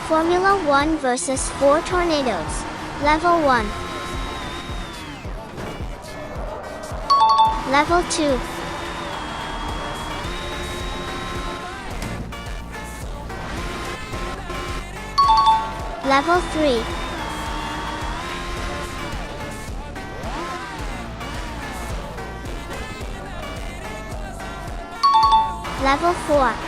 Formula 1 vs 4 Tornadoes. Level 1. Level 2. Level 3. Level 4.